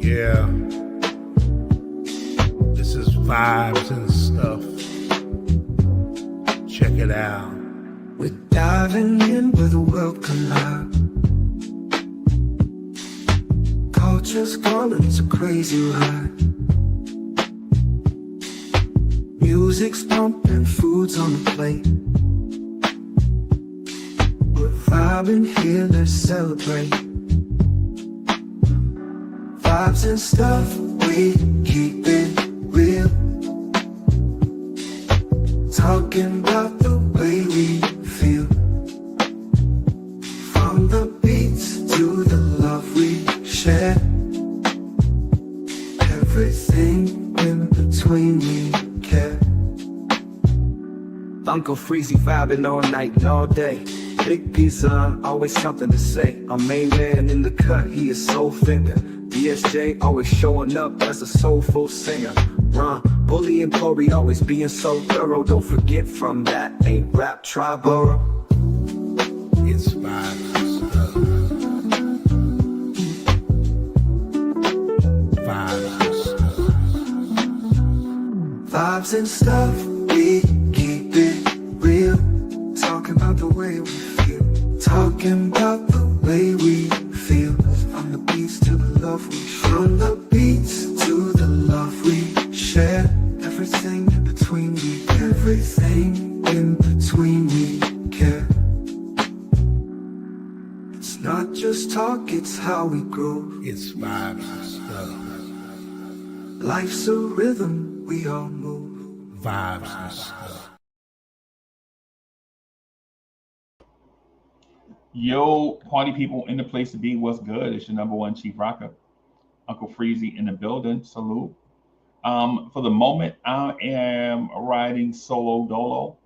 Yeah, this is vibes and stuff. Check it out. We're diving in where the world collide. Culture's gone into crazy ride. Music's pumping, food's on the plate. We're vibing here, let's celebrate. Vibes and stuff, we keep it real. Talking about the way we feel. From the beats to the love we share. Everything in between we care. Uncle Freezy vibing all night and all day. Big pizza, always something to say. Our main man in the cut, he is soul finger. DSJ always showing up as a soulful singer. Ron, Bully and Corey always being so thorough. Don't forget from that ain't rap Triborough. It's vibes and stuff. Vibes and stuff. Vibes and stuff, we keep it real. Talking about the way we feel. Talking about the way we feel. From the beats to the love we share. From the beats to the love we share. Everything in between we care. Everything in between we care. It's not just talk, it's how we grow. It's vibes and stuff. Life's a rhythm, we all move. Vibes and stuff. Yo, party people in the place to be. What's good? It's your number one Chief Rocker, Uncle Freezy in the building. Salute. For the moment, I am riding solo dolo,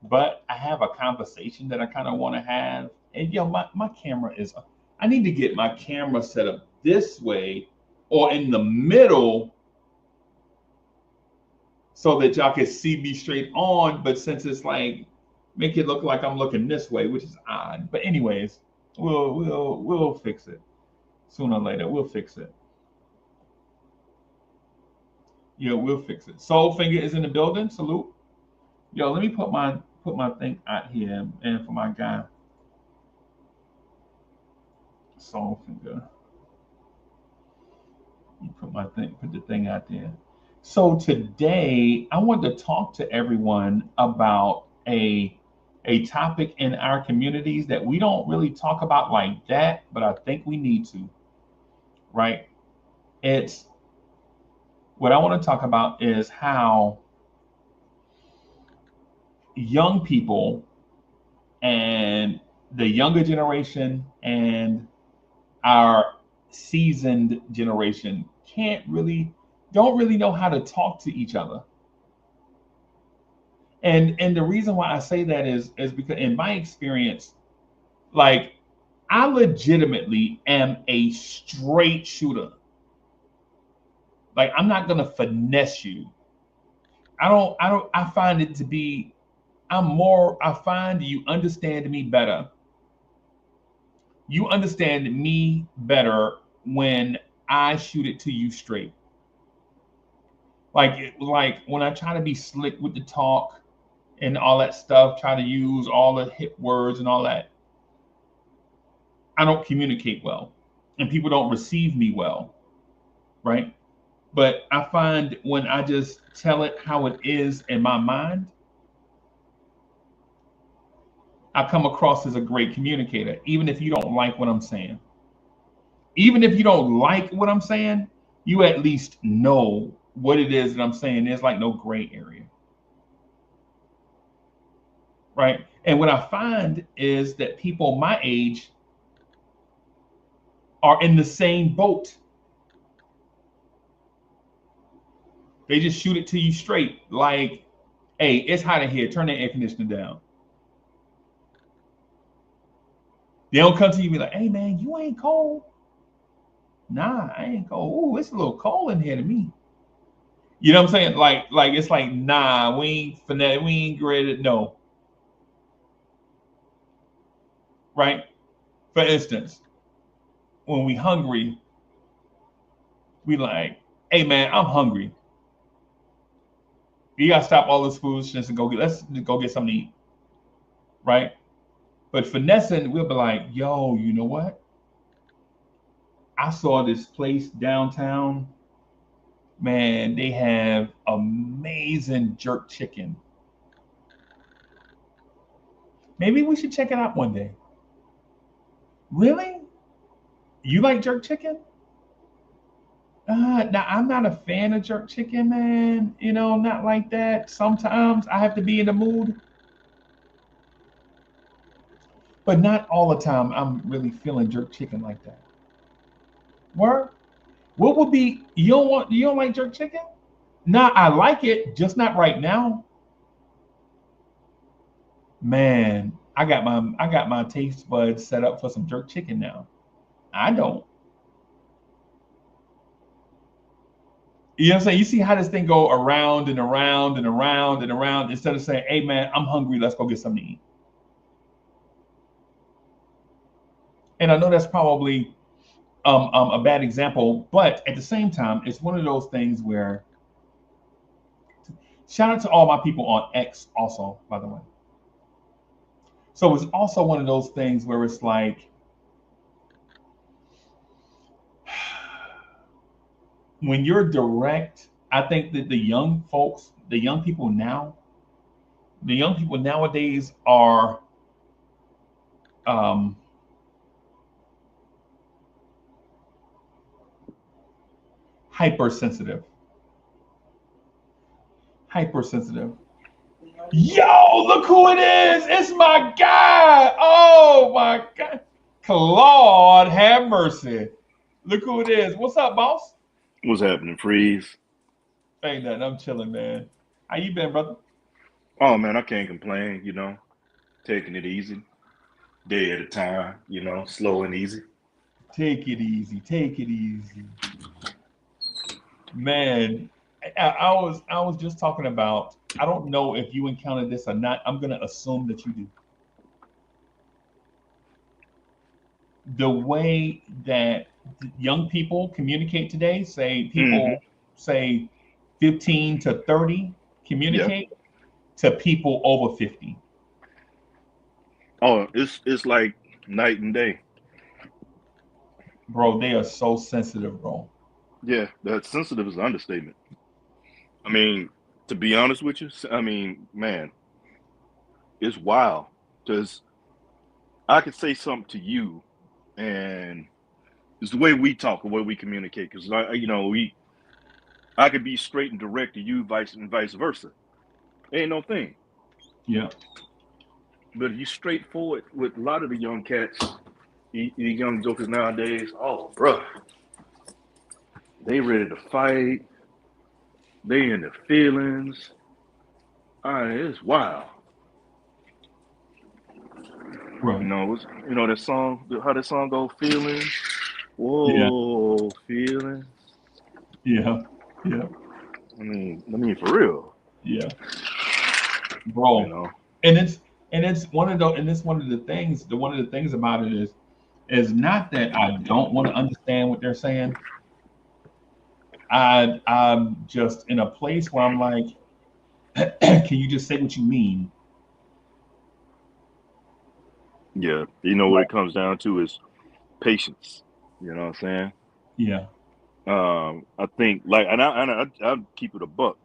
but I have a conversation that I kind of want to have. And yo, my camera is. I need to get my camera set up this way or in the middle so that y'all can see me straight on. But since it's like, make it look like I'm looking this way, which is odd. But anyways, we'll fix it sooner or later. We'll fix it. Yeah, we'll fix it. Soulfinger is in the building. Salute. Yo, let me put my thing out here, and for my guy, Soulfinger. Put the thing out there. So today, I want to talk to everyone about a topic in our communities that we don't really talk about like that, but I think we need to. Right? It's what I want to talk about is how young people and the younger generation and our seasoned generation don't really know how to talk to each other. And the reason why I say that is because in my experience, like I legitimately am a straight shooter. Like I'm not gonna finesse you. I find it to be I find you understand me better. You understand me better when I shoot it to you straight. Like when I try to be slick with the talk and all that stuff, try to use all the hip words and all that, I don't communicate well, and people don't receive me well, right? But I find when I just tell it how it is in my mind, I come across as a great communicator, even if you don't like what I'm saying. Even if you don't like what I'm saying, you at least know what it is that I'm saying. There's like no gray area. Right? And what I find is that people my age are in the same boat. They just shoot it to you straight. Like, hey, it's hot in here. Turn the air conditioner down. They don't come to you and be like, hey man, you ain't cold. Nah, I ain't cold. Ooh, it's a little cold in here to me. You know what I'm saying? Like it's like, nah, we ain't graded. No. Right? For instance, when we hungry, We like, hey man, I'm hungry. You gotta stop all this foolishness and let's go get something to eat, right? But finessing, we'll be like, yo, you know what? I saw this place downtown. Man, they have amazing jerk chicken. Maybe we should check it out one day. Really? You like jerk chicken? Now I'm not a fan of jerk chicken, man. You know, not like that. Sometimes I have to be in the mood, but not all the time. I'm really feeling jerk chicken like that. Word? What would be you don't like jerk chicken? Nah, I like it, just not right now. Man, I got my taste buds set up for some jerk chicken now. I don't. You know what I'm saying? You see how this thing go around and around and around and around instead of saying, hey man, I'm hungry, let's go get something to eat. And I know that's probably a bad example, but at the same time, it's one of those things where shout out to all my people on X also, by the way. So it's also one of those things where it's like when you're direct, I think that the young people now, the young people nowadays are um, hypersensitive. Hypersensitive. Yo, look who it is! It's my guy! Oh my God, Claude, have mercy. Look who it is. What's up, boss? What's happening, Freeze? Ain't nothing. I'm chilling, man. How you been, brother? Oh man, I can't complain, taking it easy, day at a time, slow and easy. Take it easy. Take it easy. Man, I was just talking about. I don't know if you encountered this or not. I'm gonna assume that you do. The way that young people communicate today, say people Hmm. say 15 to 30 Yeah. communicate to people over 50. Oh, it's like night and day. Bro, they are so sensitive, bro. Yeah, that sensitive is an understatement. I mean, to be honest with you, I mean, man, it's wild because I could say something to you, and it's the way we talk, the way we communicate. Because I could be straight and direct to you, vice versa. Ain't no thing. Yeah. But if you straightforward with a lot of the young cats, these young jokers nowadays, oh, bruh, they ready to fight. They in their feelings. It's wild. Right. That song, how that song go, feelings. Yeah. Whoa, feelings. Yeah. Yeah. I mean, for real, Yeah. you Bro. know. And it's one of the things, one of the things about it is not that I don't want to understand what they're saying. I'm just in a place where I'm like, can you just say what you mean? Yeah, what Right. it comes down to is patience. You know what I'm saying? Yeah. I think like, I keep it a buck.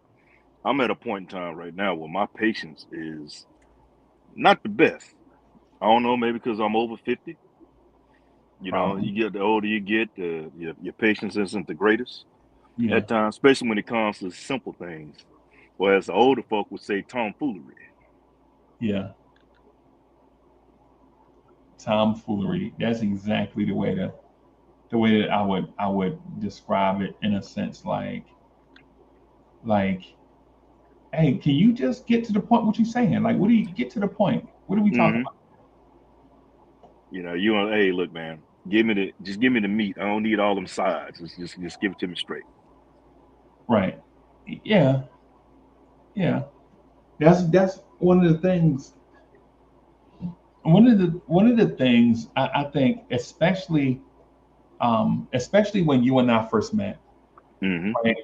I'm at a point in time right now where my patience is not the best. I don't know, maybe because I'm over 50. Probably. You get the older you get, your patience isn't the greatest Yeah. at times, especially when it comes to simple things. Whereas the older folk would say tomfoolery. Yeah. Tomfoolery. That's exactly the way that I would describe it in a sense like, hey, can you just get to the point what you're saying? Like, what do you get to the point? What are we talking Hmm. about? Hey, look, man, just give me the meat. I don't need all them sides. Just give it to me straight. Right. Yeah. Yeah. That's one of the things. One of the things I think, especially when you and I first met. Mm-hmm. right?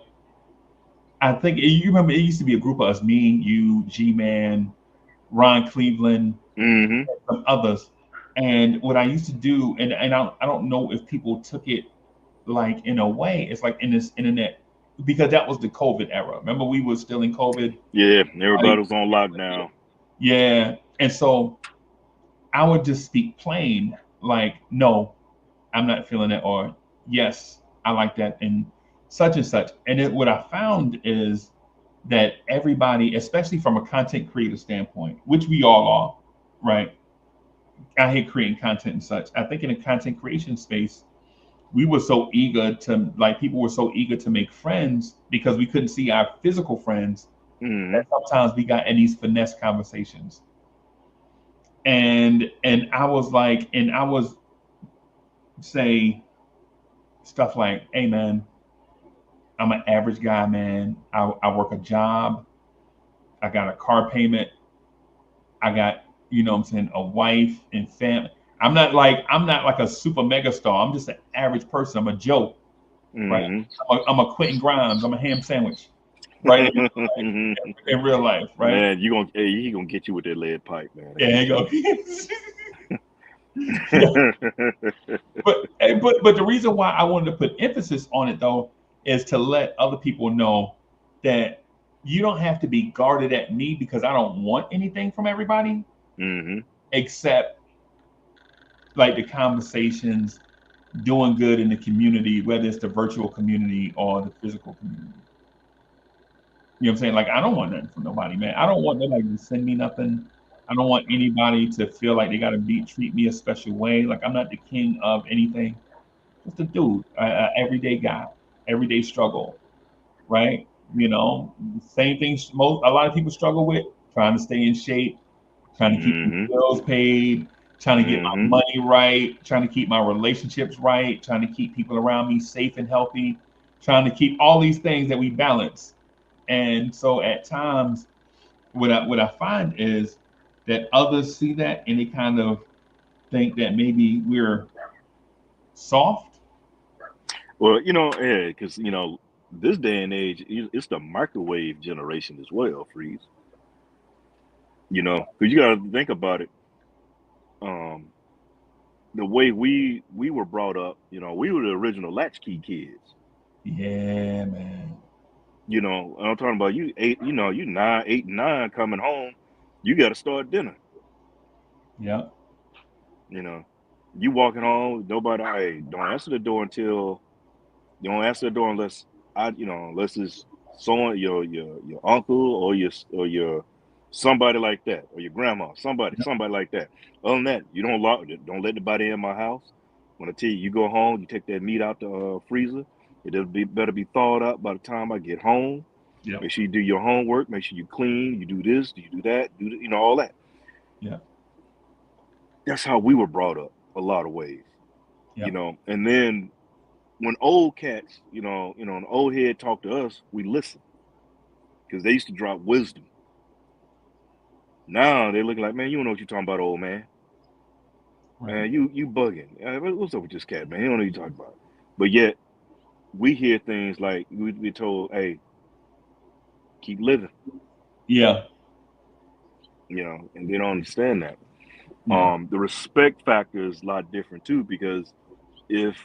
I think you remember it used to be a group of us, me, you, G Man, Ron Cleveland, Mm-hmm. some others. And what I used to do, and I don't know if people took it like in a way, it's like in this internet, because that was the COVID era. Remember, we were still in COVID, Yeah, right? everybody was on lockdown. Yeah. And so I would just speak plain, like, no, I'm not feeling it, or yes, I like that, and such and such. And then what I found is that everybody, especially from a content creator standpoint, which we all are, right? Out here creating content and such. I think in a content creation space, we were so eager to, like, people were so eager to make friends because we couldn't see our physical friends Mm-hmm. that sometimes we got in these finesse conversations. And I was like, and I was say stuff like, hey man, I'm an average guy, man. I work a job. I got a car payment. I got, you know what I'm saying, a wife and family. I'm not like a super mega star. I'm just an average person. I'm a Joe, right? Mm-hmm. I'm a Quentin Grimes. I'm a ham sandwich, right? In real life, right? Man, he gonna get you with that lead pipe, man. I Yeah, keep here telling you go. you. But the reason why I wanted to put emphasis on it though is to let other people know that you don't have to be guarded at me because I don't want anything from everybody Mm-hmm. except like the conversations, doing good in the community, whether it's the virtual community or the physical community. You know what I'm saying? Like I don't want nothing from nobody, man. I don't want nobody to send me nothing. I don't want anybody to feel like they got to be treat me a special way. Like I'm not the king of anything. Just a dude, everyday guy, everyday struggle, right? You know, same things most a lot of people struggle with, trying to stay in shape, trying to keep the Mm-hmm. bills paid, trying to get my Mm-hmm. money right, trying to keep my relationships right, trying to keep people around me safe and healthy, trying to keep all these things that we balance. And so at times, what I find is that others see that and they kind of think that maybe we're soft. Well, yeah, because this day and age, it's the microwave generation as well, Freeze. Because you got to think about it. Um, the way we were brought up, we were the original latchkey kids. Yeah, man. And I'm talking about you eight, you 9, 8, 9 coming home, you got to start dinner. Yeah. You know, you walking home, nobody, hey, don't answer the door until you don't answer the door unless unless it's someone your uncle or your somebody like that or your grandma, somebody like that. Other than that, you don't let nobody in my house. When I tell you, you go home, you take that meat out the freezer. It'll be better be thawed out by the time I get home. Yep. Make sure you do your homework. Make sure you clean. You do this. You do that. All that. Yeah. That's how we were brought up. A lot of ways. Yep. And then when old cats, an old head talk to us, we listen because they used to drop wisdom. Now they look like, man, you don't know what you're talking about, old man. Right. Man, you bugging. What's up with this cat, man? He don't know what you're talking about. But yet we hear things like we told, hey, keep living, Yeah. and they don't understand that. Yeah. The respect factor is a lot different too, because if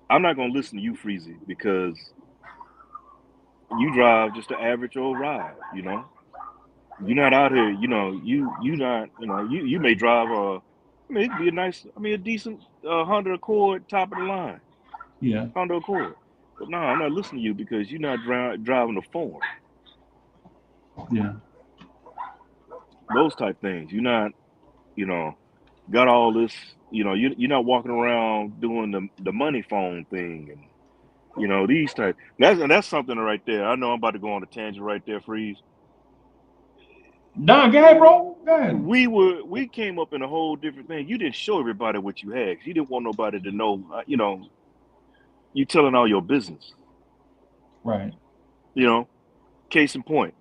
I'm not gonna listen to you, Freezy, because you drive just an average old ride, You're not out here, you not, you may drive it could be a decent Honda Accord, top of the line Yeah. Honda Accord. But no, I'm not listening to you because you're not driving a Ford. Yeah. Those type things. You're not, you know, got all this. You're not walking around doing the money phone thing and these type. That's something right there. I know I'm about to go on a tangent right there, Freeze. Nah, go ahead, bro. Go ahead. We came up in a whole different thing. You didn't show everybody what you had. You didn't want nobody to know. You telling all your business. Right. Case in point.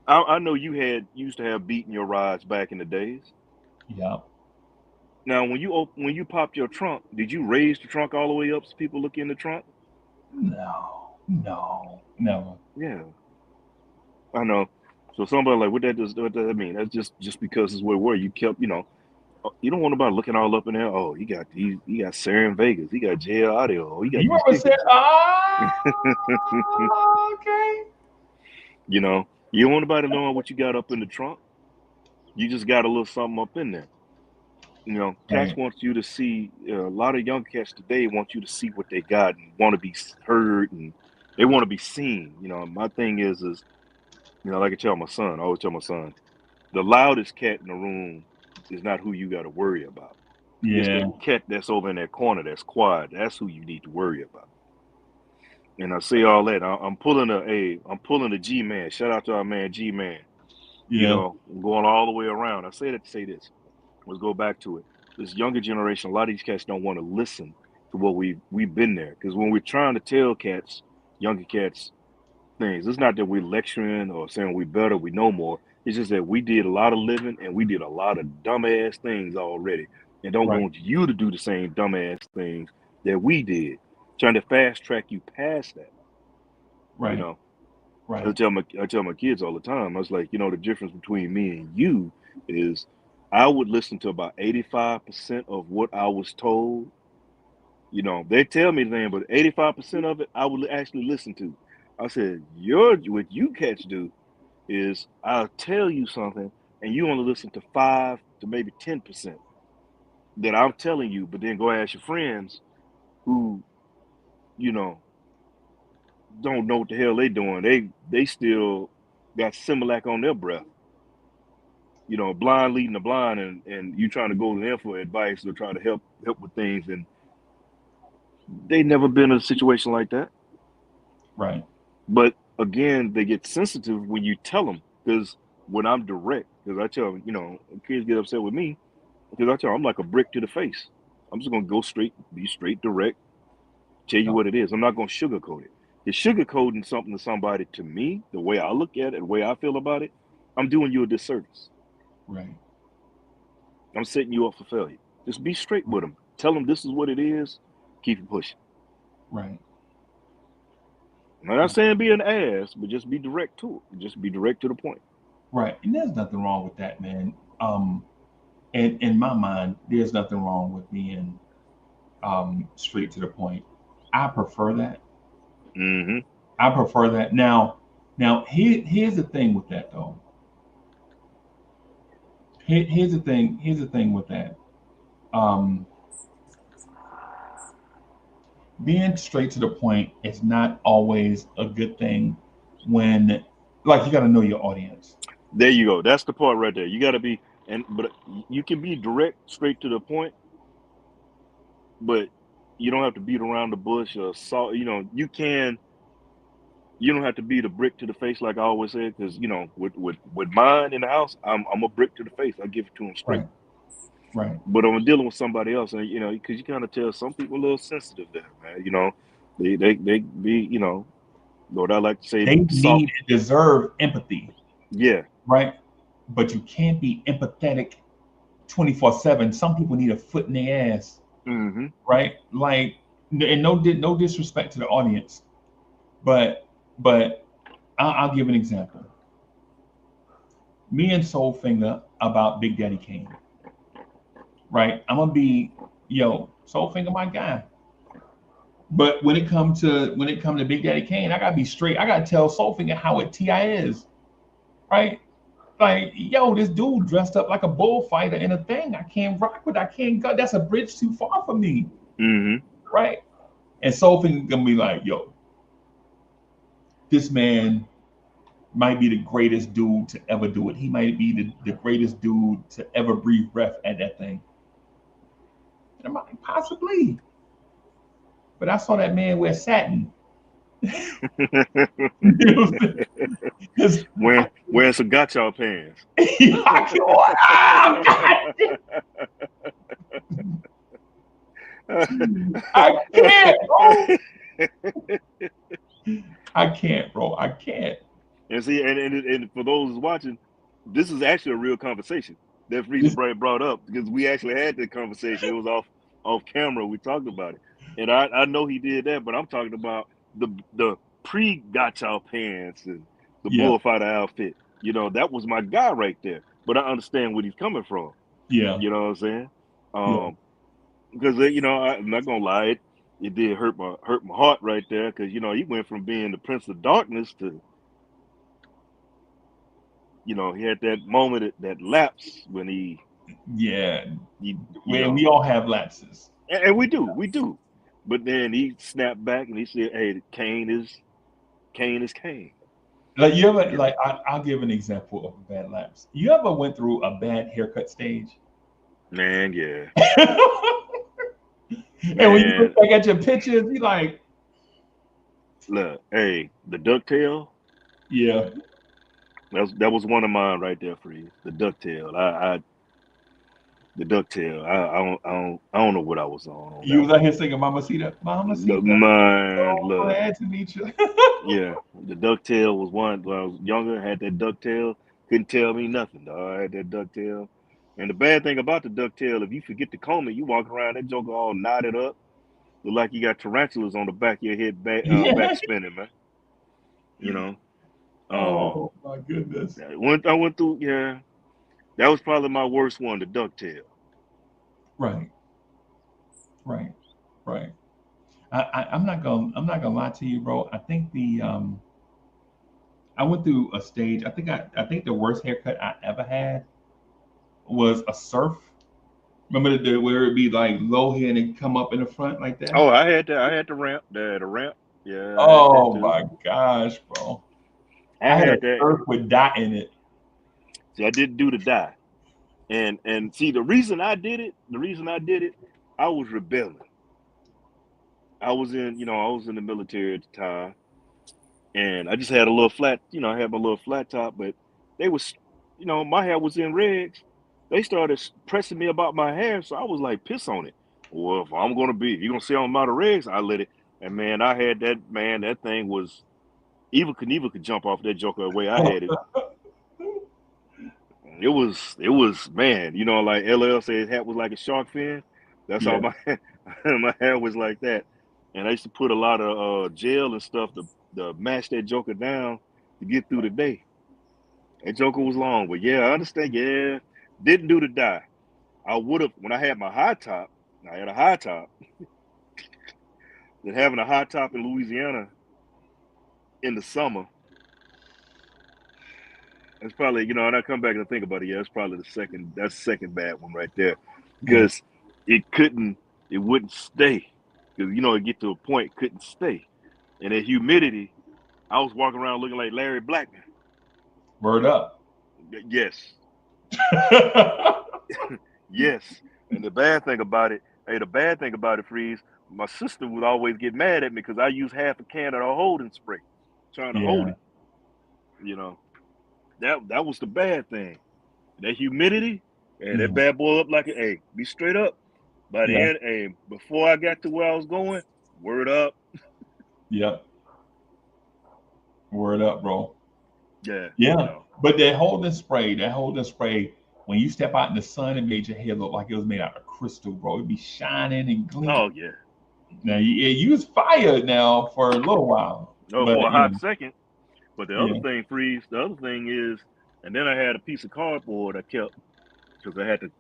I know you used to have beat in your rides back in the days. Yeah. Now, when you popped your trunk, did you raise the trunk all the way up so people look in the trunk? No, no, never. Yeah, I know. So somebody like, what does that mean? That's just because it's where we were. You kept, you don't want nobody looking all up in there. Oh, he got Sarah in Vegas. He got JL Audio. Oh, he got You these ever said, tickets. okay? You know, you don't want nobody knowing what you got up in the trunk. You just got a little something up in there. Cats Right, want you to see. A lot of young cats today want you to see what they got and want to be heard and they want to be seen. My thing is, like I tell my son, I always tell my son, the loudest cat in the room is not who you got to worry about. It's yeah, that cat that's over in that corner that's quiet. That's who you need to worry about. And I say all that. I'm pulling a G man. Shout out to our man G man. yeah, I'm going all the way around. I say that to say this. Let's go back to it. This younger generation, a lot of these cats don't want to listen to what we've been there. Because when we're trying to tell cats, younger cats, things, it's not that we're lecturing or saying we better, we know more. It's just that we did a lot of living and we did a lot of dumbass things already, and don't right, want you to do the same dumbass things that we did. Trying to fast track you past that. You right, know, right, I tell my kids all the time. I was like, the difference between me and you is I would listen to about 85% of what I was told. They tell me the thing, but 85% of it I would actually listen to. I said, what you cats do is I'll tell you something and you only listen to 5 to maybe 10% that I'm telling you, but then go ask your friends who, you know, don't know what the hell they doing. They still got Similac on their breath. Blind leading the blind, and you trying to go to them for advice or try to help with things, and they never been in a situation like that. right, But again, they get sensitive when you tell them, because when I'm direct, because I tell them, kids get upset with me because I tell them I'm like a brick to the face. I'm just gonna go straight, be straight, direct, tell you yep, what it is. I'm not gonna sugarcoat it. If sugarcoating something to somebody, to me, the way I look at it, the way I feel about it, I'm doing you a disservice. right, I'm setting you up for failure. Just be straight with them. Tell them this is what it is. Keep it pushing. right, I'm not saying be an ass, but just be direct to it. Just be direct to the point. right. And there's nothing wrong with that, man. In my mind, there's nothing wrong with being straight to the point. I prefer that. Mm-hmm. I prefer that. Now here's the thing with that though. Here's the thing. Here's the thing with that. Um, Being straight to the point is not always a good thing when, like, you got to know your audience. There you go. That's the part right there. You got to be, but you can be direct, straight to the point, but you don't have to beat around the bush or salt. You don't have to be the brick to the face like I always say, because with mine in the house, I'm a brick to the face. I give it to them straight. Right. Right. But I'm dealing with somebody else, and because you kind of tell some people a little sensitive there, man. They be, what I like to say, They salt. need and deserve empathy, Yeah. right? But you can't be empathetic 24/7. Some people need a foot in their ass, Mm-hmm. right? Like, and no disrespect to the audience, but I'll give an example. Me and Soulfinger about Big Daddy Kane, right? I'm gonna be, Soulfinger, my guy. But when it comes to Big Daddy Kane, I gotta be straight. I gotta tell Soulfinger how it Ti is, right? Like, yo, this dude dressed up like a bullfighter in a thing. I can't rock with. I can't go. That's a bridge too far for me, Mm-hmm. right? And Soulfinger gonna be like, yo, this man might be the greatest dude to ever do it. He might be the greatest dude to ever breathe breath at that thing. And I'm like, possibly. But I saw that man wear satin. You know what I'm saying? 'Cause Wearing some gotcha pants. I can't, bro. I can't, bro. I can't. And see, and for those watching, this is actually a real conversation that Frieza This, brought up, because we actually had that conversation. It was off camera. We talked about it, and I know he did that, but I'm talking about the pre gotcha pants and the Yeah. bullfighter outfit. You know, that was my guy right there. But I understand where he's coming from. Yeah. You know what I'm saying? Yeah. Because you know, I'm not gonna lie, it did hurt my heart right there. Because you know, he went from being the Prince of Darkness to, you know, he had that moment, that lapse when he Yeah. you We know, all have lapses. and we do. But then he snapped back and he said, "Hey, Kane is Kane." Like you ever You like I'll give an example of a bad lapse. You ever went through a bad haircut stage? Man, yeah, And when you man. look back at your pictures, you like, Look, hey, the ducktail. yeah. That was one of mine right there for you. The ducktail. The ducktail. I don't know what I was on You that was one. out here singing Mamacita, Look, Mamacita. man, So look. glad to meet you. Yeah, the ducktail was one. When I was younger, had that ducktail. Couldn't tell me nothing, dog. I had that ducktail. And the bad thing about the ducktail, if you forget to comb it, you walk around that joker all knotted up, look like you got tarantulas on the back of your head, back Yeah. spinning, man. You know. Oh my goodness. I went through. Yeah, that was probably my worst one, the ducktail. Right. Right. Right. I'm not gonna lie to you, bro. I think I went through a stage. I think the worst haircut I ever had was a surf. Remember where it'd be like low hair and it come up in the front like that? Oh, I had that. I had the ramp. The ramp. Yeah, I had that Oh too. my gosh, bro. I I had a had that. surf with dot in it. See, I didn't do the dye. And see, the reason I did it, I was rebelling. I was in the military at the time, and I just had a little flat, I had my little flat top, but they was, my hair was in regs. They started pressing me about my hair, so I was like, piss on it. Well, if you're gonna say I'm out of regs, I let it. And man, I had that, man, that thing was, Eva Knievel could jump off that joker the way I had it. It was, man, like LL said, his hat was like a shark fin. That's how Yeah. my hair was like that. And I used to put a lot of gel and stuff to mash that joker down to get through the day. That joker was long, but yeah, I understand. Yeah, didn't do the dye. I would have when I had my high top. I had a high top. Then having a high top in Louisiana in the summer, it's probably, and I come back and think about it. Yeah, it's probably that's the second bad one right there, Yeah. because it wouldn't stay, because it get to a point it couldn't stay, and that humidity. I was walking around looking like Larry Blackman. Word up. Yes, yes. And the bad thing about it, Freeze, my sister would always get mad at me because I use half a can of the holding spray, trying to hold Yeah. it. That was the bad thing. That humidity, and that bad boy up like be straight up. By the Yeah. end, before I got to where I was going, word up. Yep. Word up, bro. Yeah. Yeah. But that holding spray, when you step out in the sun, it made your hair look like it was made out of crystal, bro. It'd be shining and gleaming. Oh yeah. Now you was fired now for a little while. No, But for a hot second. But the other Yeah. thing, Freeze, the other thing is, and then I had a piece of cardboard I kept because I had to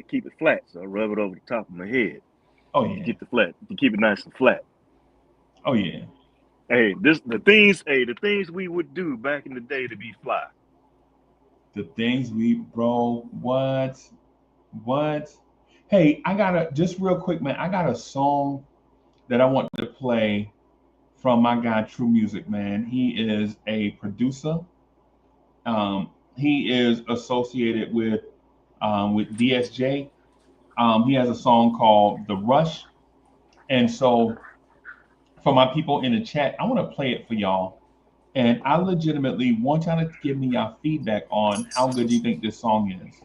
keep it flat, so I rub it over the top of my head Oh to yeah. keep it nice and flat. Oh yeah. Hey, the things we would do back in the day to be fly. The things what? Hey, just real quick, man. I got a song that I want to play from my guy True Music, man. He is a producer. He is associated with DSJ. He has a song called "The Rush," and so for my people in the chat, I want to play it for y'all. And I legitimately want y'all to give me your feedback on how good you think this song is.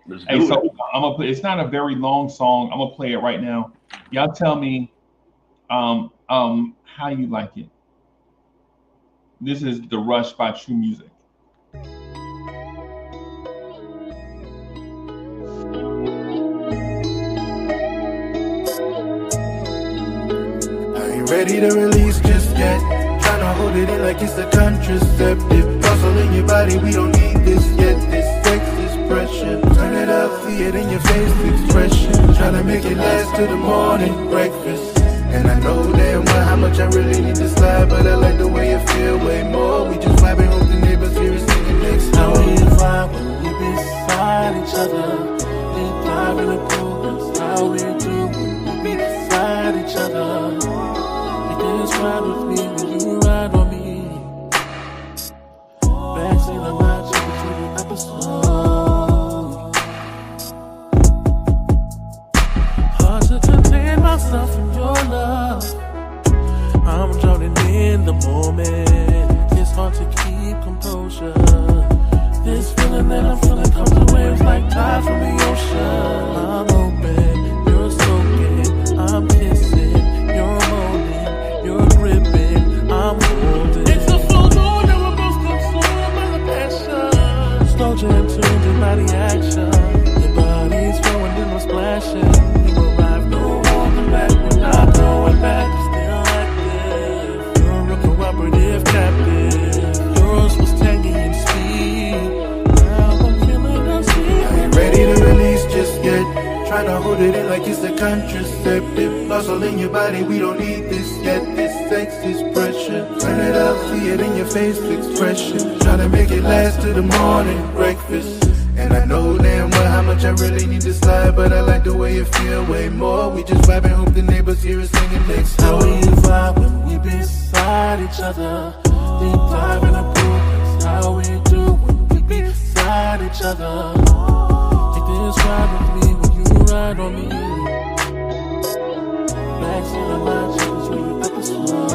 Let's Hey, do so it. I'm gonna play. It's not a very long song. I'm gonna play it right now. Y'all tell me, how you like it. This is "The Rush" by True Music. I ain't ready to release just yet. Tryna hold it in like it's a contraceptive. Muscle in your body, we don't need this yet. This sex is pressure. Turn it up, see it in your face expression. Tryna make it last till the morning breakfast. And I know damn well how much I really need to slide, but I like the way it feel way more. We just vibing, hope the neighbors hear us singing next How door. we vibe when we beside each other. Deep dive in the pool, that's how we do when we beside each other. You just ride with me when you ride on me. Backseat of my chick between the episode. Hard to contain myself in your love. I'm drowning in the moment. It's hard to keep composure. This feeling that I'm feeling comes in waves like tide from the ocean. I'm open, you're soaking, I'm kissing, you're holding, you're gripping, I'm holding. It's a full moon and we're both consumed by the passion. Slow jam tuned in by the action. Your body's flowing and I'm splashing. You arrive, no holding back, we're not going back. Still active, you're a cooperative captive. Yours was tangy and speed. Now I'm feeling the sea. I ain't ready to release just yet. Tryna hold it in like it's a contraceptive. Muscle in your body, we don't need this yet. This sex is pressure. Turn it up, see it in your face expression. Tryna make it last till the morning breakfast. And I know damn well how much I really need to slide, but I like the way it feel way more. We just vibing, hope the neighbors hear us singing next How door. we vibe when we beside each other. Deep dive in the pool, that's how we do when we beside each other. Take this ride with me when you ride on me. Backseat of my chick is where you episode.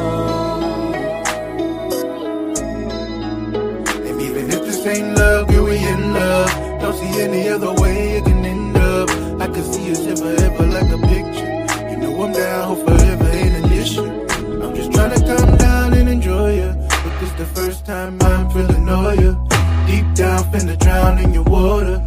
And even if this ain't love, girl, we in love. Don't see any other way it can end up. I can see us if forever like a picture. You know I'm down, hope forever ain't an issue. I'm just trying to calm down and enjoy you. But this the first time I'm feeling all you. Deep down, finna drown in your water.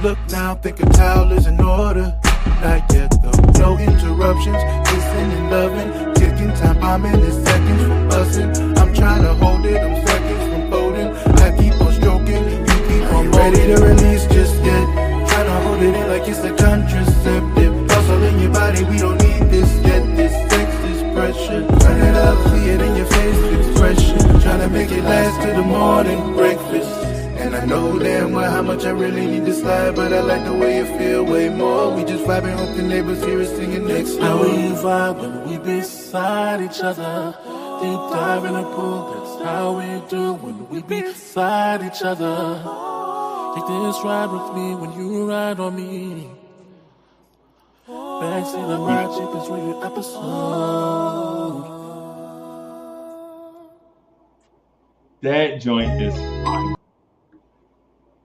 Look now, think a towel is in order. Not yet though, no interruptions. Kissing and loving, ticking time, I'm in the seconds from buzzing. I'm trying to hold it, I'm seconds from folding. I keep on stroking, you keep on ready to release just yet. Tryna hold it in like it's a contraceptive. Muscle in your body, we don't need this yet. This sex is pressure. Turn it up, see it in your face expression. Tryna make it last till the morning breakfast. And I know damn well how much I really need to slide, but I like the way it feel way more. We just vibing, hope the neighbors hear us singing next How door. we vibe when we beside each other. Deep dive in the pool, that's how we do when we beside each other. Take this ride with me when you ride on me. Backseat of my chick is where you episode. That joint is fire.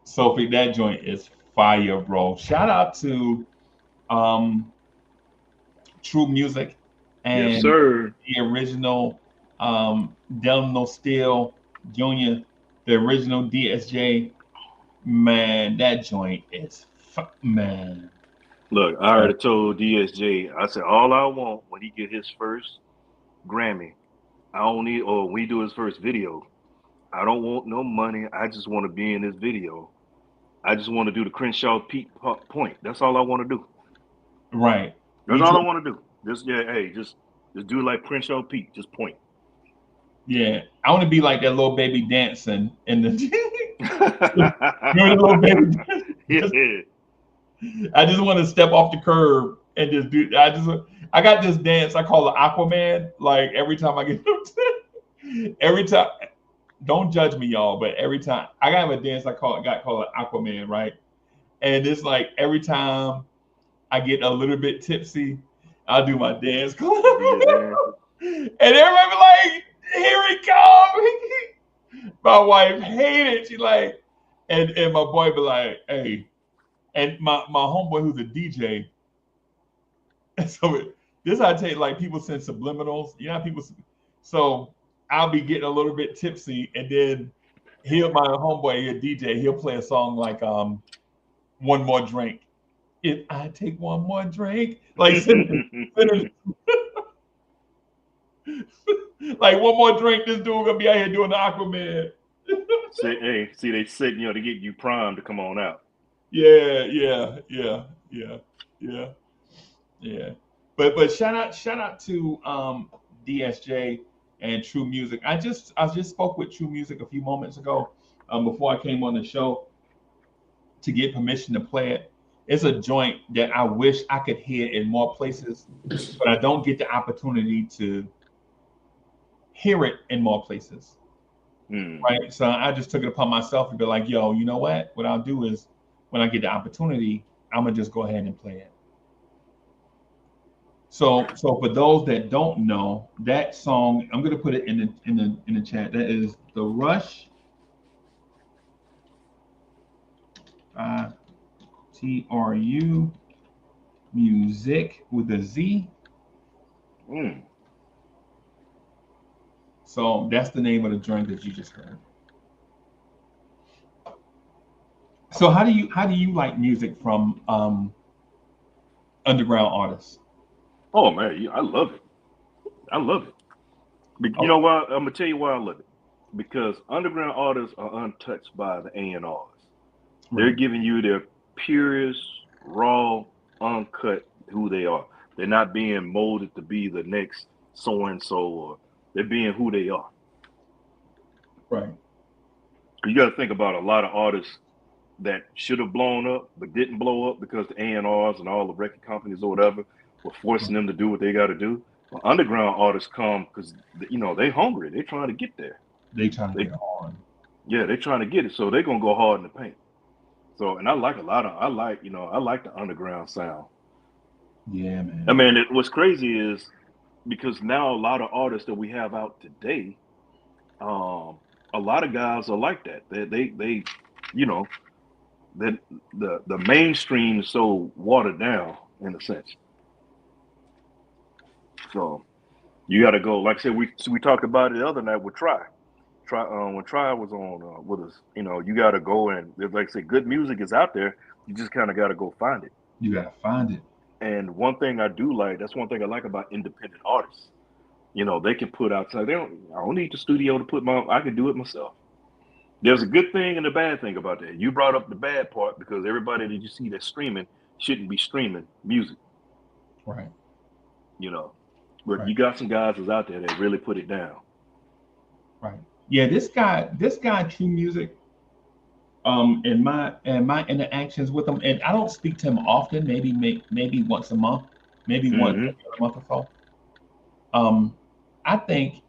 Sophie, that joint is fire, bro. Shout out to True Music and Yes, sir. the original Delano Steele Jr., the original DSJ. Man, that joint is man. Look, I already told DSJ, I said all I want when he get his first Grammy, I don't need, or when we do his first video, I don't want no money. I just want to be in this video. I just want to do the Crenshaw Peak point. That's all I want to do. Right. That's Me all too. I want to do. Just just do it like Crenshaw Peak. Just point. Yeah. I want to be like that little baby dancing in the remember the little baby dancing? Yeah. I just want to step off the curb and just do. I got this dance I call it Aquaman. Like every time I get every time. Don't judge me, y'all, but every time I got a dance I called Aquaman, right? And it's like every time I get a little bit tipsy, I'll do my dance. And everybody be like, "Here he comes!" My wife hated. She like, and my boy be like, "Hey," and my homeboy who's a DJ. So this I take like people send subliminals. You know how people. So I'll be getting a little bit tipsy, and then my homeboy, a DJ, he'll play a song like "One More Drink." If I take one more drink, like send it. Like one more drink, this dude gonna be out here doing the Aquaman. Say, hey, see, they said, to get you primed to come on out. Yeah. But shout out to DSJ and True Music. I just spoke with True Music a few moments ago, before I came on the show to get permission to play it. It's a joint that I wish I could hear in more places, but I don't get the opportunity to hear it in more places. Right. So I just took it upon myself to be like, yo, you know what? What I'll do is when I get the opportunity, I'm gonna just go ahead and play it. So for those that don't know, that song, I'm gonna put it in the chat. That is The Rush. TRU Music with a Z. So that's the name of the joint that you just heard. So how do you like music from underground artists? Oh man, I love it. I love it. You know why? I'm gonna tell you why I love it. Because underground artists are untouched by the A&Rs. They're giving you their purest, raw, uncut who they are. They're not being molded to be the next so and so, or they're being who they are. Right. You got to think about a lot of artists that should have blown up but didn't blow up because the A&Rs and all the record companies or whatever were forcing them to do what they got to do. Well, underground artists come because they hungry. They're trying to get there. They trying to get on. Yeah, they're trying to get it, so they're gonna go hard in the paint. So, and I like the underground sound. Yeah, man. I mean, what's crazy is because now a lot of artists that we have out today, a lot of guys are like that. They the mainstream is so watered down in a sense. So you got to go. Like I said, we talked about it the other night with Try. When Try was on with us, you got to go and like I say, good music is out there. You just kind of got to go find it. You got to find it. And one thing I do like, that's one thing I like about independent artists. They can put out. I don't need the studio to put I can do it myself. There's a good thing and a bad thing about that. You brought up the bad part because everybody that you see that's streaming shouldn't be streaming music. Right. But right. You got some guys that's out there that really put it down. Right. Yeah, this guy, True Music, in my interactions with him, and I don't speak to him often, maybe once a month, maybe once every month or so. I think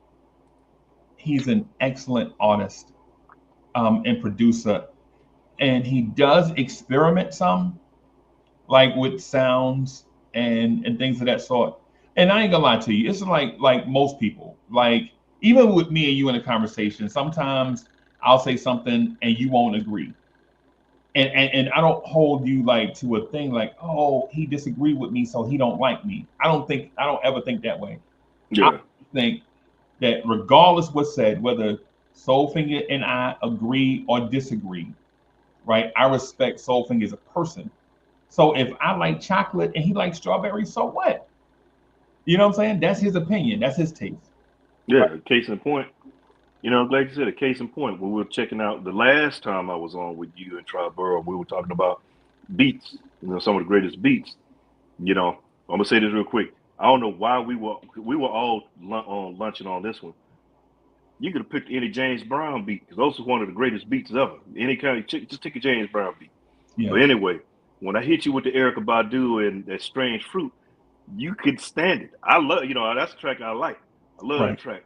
he's an excellent artist and producer, and he does experiment some, like with sounds and things of that sort. And I ain't gonna lie to you, it's like most people, like even with me and you in a conversation, sometimes I'll say something and you won't agree. And I don't hold you like to a thing like, oh, he disagreed with me, so he don't like me. I don't ever think that way. Yeah. I think that regardless what's said, whether Soulfinger and I agree or disagree, right? I respect Soulfinger as a person. So if I like chocolate and he likes strawberries, so what? You know what I'm saying? That's his opinion. That's his taste. Yeah, right. Case in point. Like you said, a case in point, when we were checking out the last time I was on with you and Triborough, we were talking about beats, some of the greatest beats. I'm gonna say this real quick. I don't know why we were all on lunching on this one. You could have picked any James Brown beat because those are one of the greatest beats ever. Any kind of just take a James Brown beat. Yeah. But anyway, when I hit you with the Erykah Badu and that Strange Fruit, you could stand it. I love, that's a track I like. I love that track.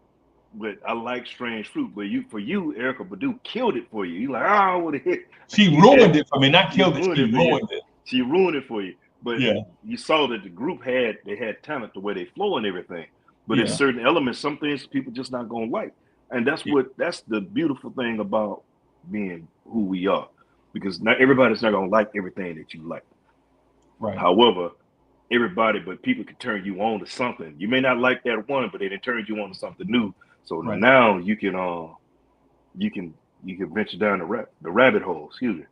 But I like Strange Fruit. But for you, Erykah Badu killed it for you. You're like, I would have hit. She ruined it for me. Not killed it. She ruined it. She ruined it for you. But you saw that the group had talent the way they flow and everything. But there's certain elements, some things people just not gonna like. And that's the beautiful thing about being who we are. Because not everybody's not gonna like everything that you like. Right. However, but people can turn you on to something. You may not like that one, but they turn you on to something new. So now you can venture down the rabbit hole. Excuse me.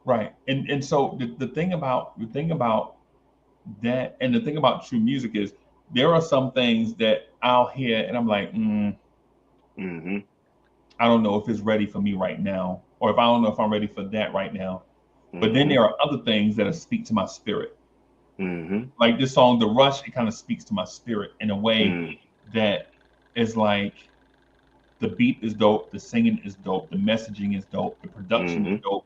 Right. And so the thing about that, and the thing about True Music is there are some things that I'll hear and I'm like, Mm-hmm. I don't know if it's ready for me right now, or if I don't know if I'm ready for that right now. But then Mm-hmm. there are other things that speak to my spirit. Mm-hmm. Like this song, The Rush, it kind of speaks to my spirit in a way Mm-hmm. that is like the beat is dope, the singing is dope, the messaging is dope, the production is Mm-hmm. dope,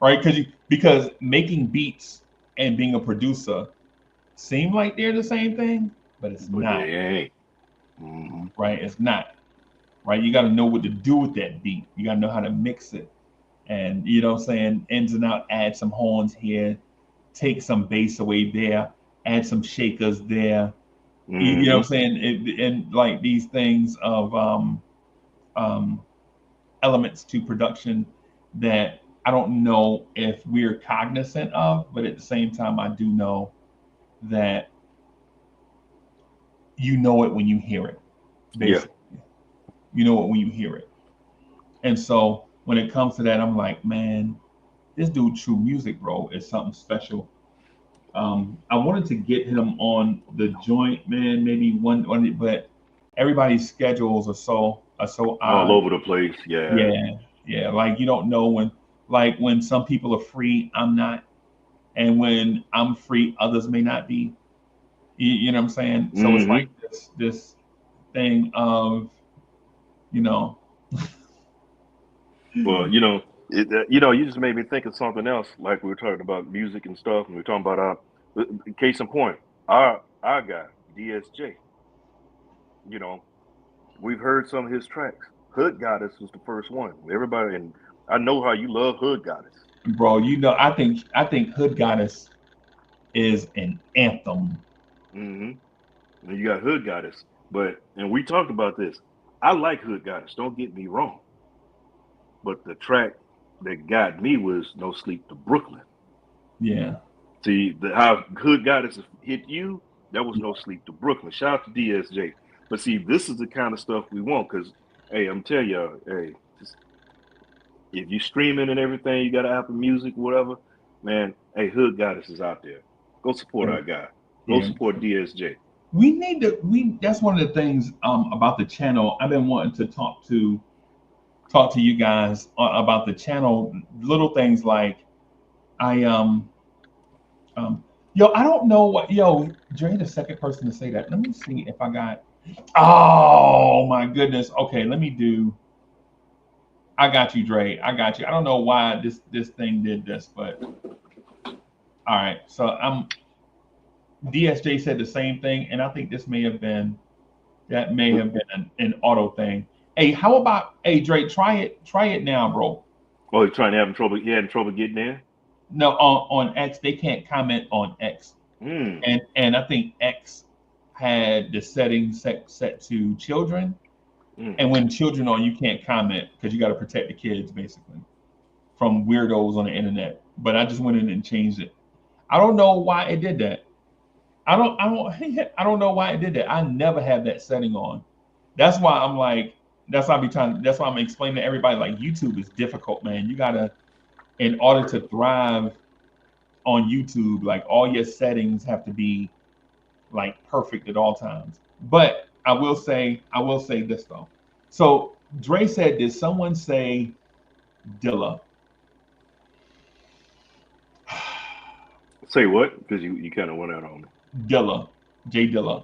right? Because making beats and being a producer seem like they're the same thing, but it's But they not, ain't. Mm-hmm. right? It's not, right? You got to know what to do with that beat. You got to know how to mix it, and you know what I'm saying, ins and out, add some horns here, take some bass away there, add some shakers there. You know Mm-hmm. what I'm saying? And like these things of um, elements to production that I don't know if we're cognizant of, but at the same time, I do know that you know it when you hear it, Yeah. basically. You know it when you hear it. And so when it comes to that, I'm like, man, this dude, True Music, bro, is something special. I wanted to get him on the joint, man, maybe one, but everybody's schedules are so All odd. over the place. Yeah. Yeah, yeah. Like you don't know when, like when some people are free, I'm not, and when I'm free, others may not be. You know what I'm saying? So it's like Mm-hmm. this thing of, you know, Well, you just made me think of something else. Like we were talking about music and stuff, and we were talking about case in point, our guy DSJ. You know, we've heard some of his tracks. Hood Goddess was the first one. Everybody, and I know how you love Hood Goddess. bro. You know, I think Hood Goddess is an anthem. Mm-hmm. And you got Hood Goddess, and we talked about this. I like Hood Goddess. Don't get me wrong, but the track that got me was No Sleep to Brooklyn. Yeah, See how Hood Goddess hit you? That was No Sleep to Brooklyn. Shout out to DSJ. But see, this is the kind of stuff we want because, hey, I'm telling y'all, hey, just, if you streaming and everything, you got Apple Music, whatever, man, hey, Hood Goddess is out there. Go support yeah, our guy. Go yeah. support DSJ. We need to. We That's one of the things about the channel. I've been wanting to talk to you guys about the channel. Little things like I um yo, I don't know what yo, Dre the second person to say that. Let me see if I got oh my goodness. Okay, let me do I got you, Dre. I got you. I don't know why this thing did this, but all right. So I'm DSJ said the same thing, and I think this may have been that may have been an auto thing. Hey, how about hey Dre, try it now, bro. Oh, he's trying to have trouble. He having trouble getting in. No, on X, they can't comment on X. Hmm. And I think X had the settings set to children. Mm. And when children on, you can't comment because you got to protect the kids basically from weirdos on the internet. But I just went in and changed it. I don't know why it did that. I don't know why it did that. I never had that setting on. That's why I'm like, that's why I'm explaining to everybody like YouTube is difficult, man. You gotta, in order to thrive on YouTube, like all your settings have to be like perfect at all times. But I will say this though. So Dre said, did someone say Dilla? Say what? Because you kind of went out on me. Dilla, Jay Dilla.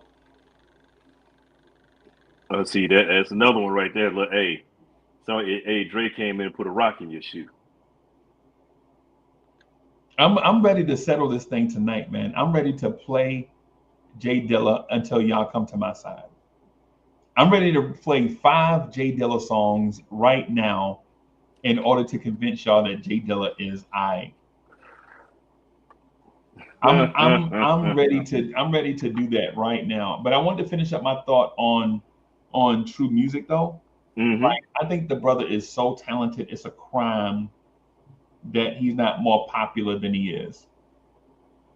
See that's another one right there. Look, hey, so hey, Dre came in and put a rock in your shoe. I'm ready to settle this thing tonight, man. I'm ready to play Jay Dilla until y'all come to my side. I'm ready to play 5 Jay Dilla songs right now in order to convince y'all that Jay Dilla is I. I'm ready to do that right now. But I wanted to finish up my thought on True Music though. Mm-hmm. Like I think the brother is so talented. It's a crime that he's not more popular than he is.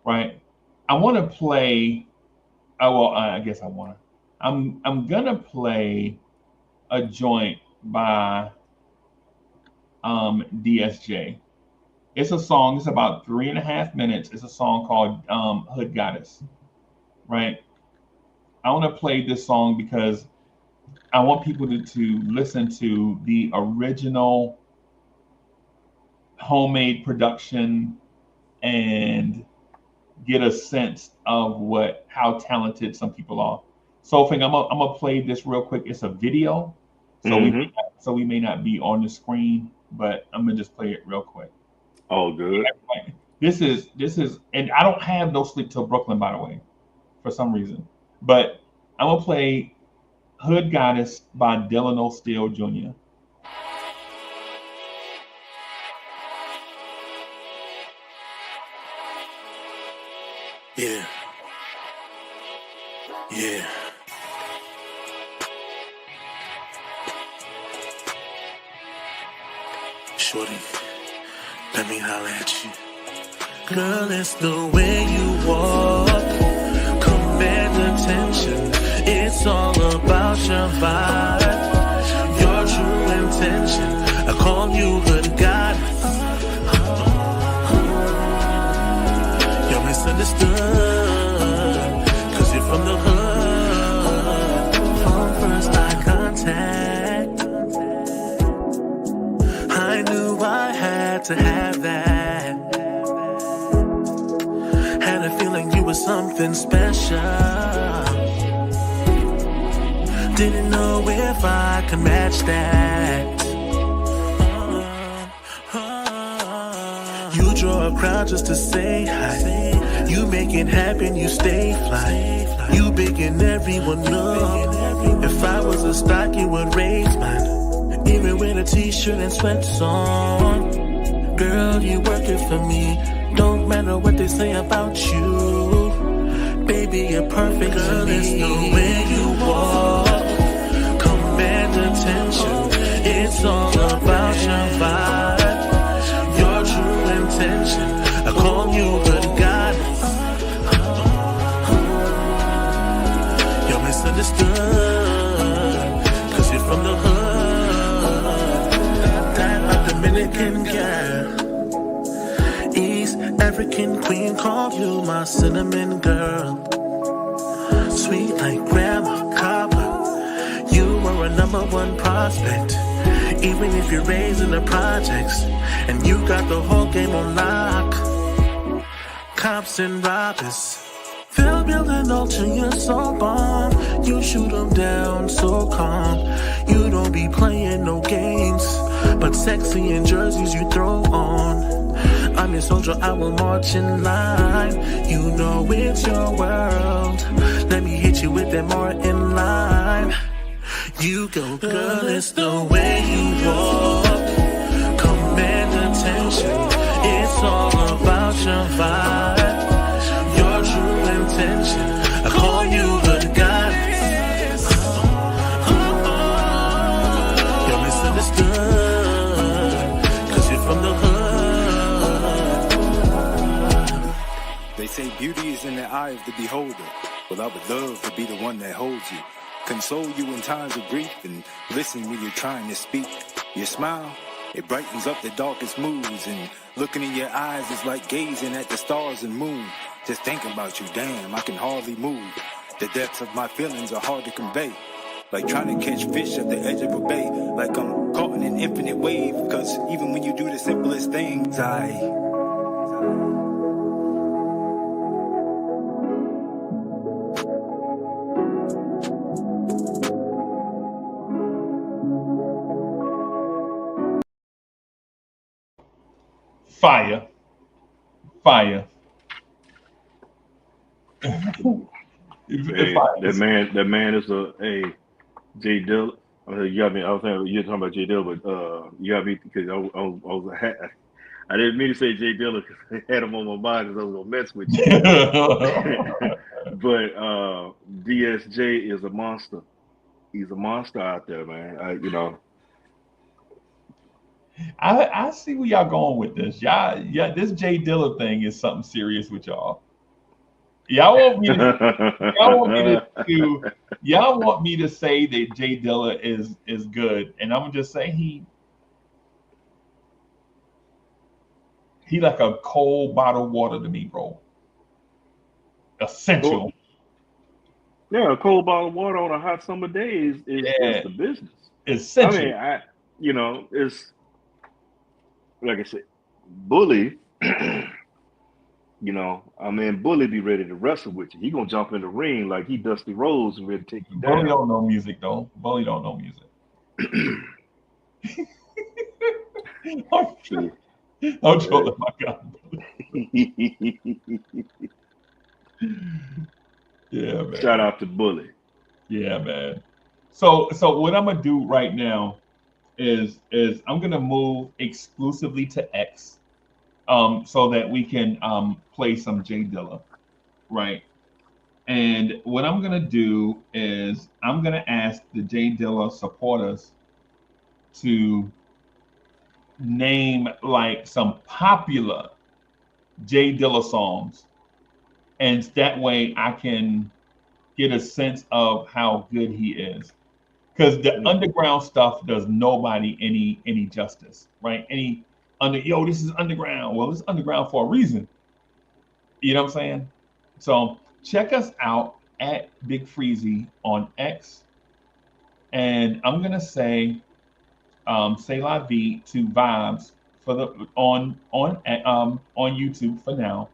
Right? I want to play. Oh well, I guess I want to. I'm gonna play a joint by DSJ. It's a song. It's about 3.5 minutes. It's a song called Hood Goddess, right? I want to play this song because I want people to listen to the original homemade production and get a sense of how talented some people are. So, I'm gonna play this real quick. It's a video, so we may not be on the screen, but I'm gonna just play it real quick. All good. This is, and I don't have No Sleep Till Brooklyn, by the way, for some reason. But I'm gonna play Hood Goddess by Delano Steele Jr. Yeah. Yeah. Shorty, let me holler at you. Girl, it's the way you walk. Command attention. It's all about your vibe. Your true intention. I call you Hood Goddess. You're misunderstood. Cause you're from the hood. From first eye contact, I knew I had to have that. Had a feeling you were something special. Didn't know if I could match that. You draw a crowd just to say hi. You make it happen, you stay fly. You big and everyone know. If I was a stock, you would raise mine. Even with a t-shirt and sweats on. Girl, you work it for me. Don't matter what they say about you. Baby, you're perfect to me. It's the way you walk. Command attention. It's all about your vibe. Your true intention. I call you Hood Goddess. You're misunderstood. Cause you're from the hood. That Dominican girl. East African queen, call you my cinnamon girl. Sweet like grandma cobbler. You were a #1 prospect. Even if you're raised in the projects. And you got the whole game on lock. Cops and robbers. They'll build an altar, you're so bomb. You shoot them down so calm. You don't be playing no games. But sexy in jerseys you throw on. I'm your soldier, I will march in line. You know it's your world. Let me hit you with that more in line. You go, girl, it's the way you walk. Command attention. It's all about your vibe. Your true intention. I call you Hood Goddess. You're misunderstood. Cause you're from the hood. They say beauty is in the eye of the beholder. Well, I would love to be the one that holds you. Console you in times of grief and listen when you're trying to speak. Your smile, it brightens up the darkest moods, and looking in your eyes is like gazing at the stars and moon. Just thinking about you, damn, I can hardly move. The depths of my feelings are hard to convey. Like trying to catch fish at the edge of a bay. Like I'm caught in an infinite wave. Cause even when you do the simplest things, Fire. Fire. Hey, that man is Jay Dilla. You got me. I was saying you're talking about Jay Dilla, but you got me because I didn't mean to say Jay Dilla because I had him on my mind because I was gonna mess with you. But DSJ is a monster. He's a monster out there, man. I see where y'all going with this. This Jay Dilla thing is something serious with y'all. Y'all want me to say that Jay Dilla is good, and I'm gonna just say he like a cold bottle of water to me, bro. Essential. Yeah, a cold bottle of water on a hot summer day is Yeah, the business. I essential. mean, it's like I said, Bully. I mean, Bully be ready to wrestle with you. He gonna jump in the ring like he Dusty Rhodes and ready to take you Bully down. don't know music though. Bully don't know music. See, I'm trolling my God. Yeah, shout man. out to Bully. Yeah, man. So what I'm gonna do right now is I'm gonna move exclusively to X, so that we can play some Jay Dilla, right? And what I'm gonna do is I'm gonna ask the Jay Dilla supporters to name like some popular Jay Dilla songs, and that way I can get a sense of how good he is. Because the Mm. underground stuff does nobody any justice, right? This is underground. Well, it's underground for a reason. You know what I'm saying? So check us out at Big Freezy on X, and I'm gonna say la vie to vibes for the on YouTube for now.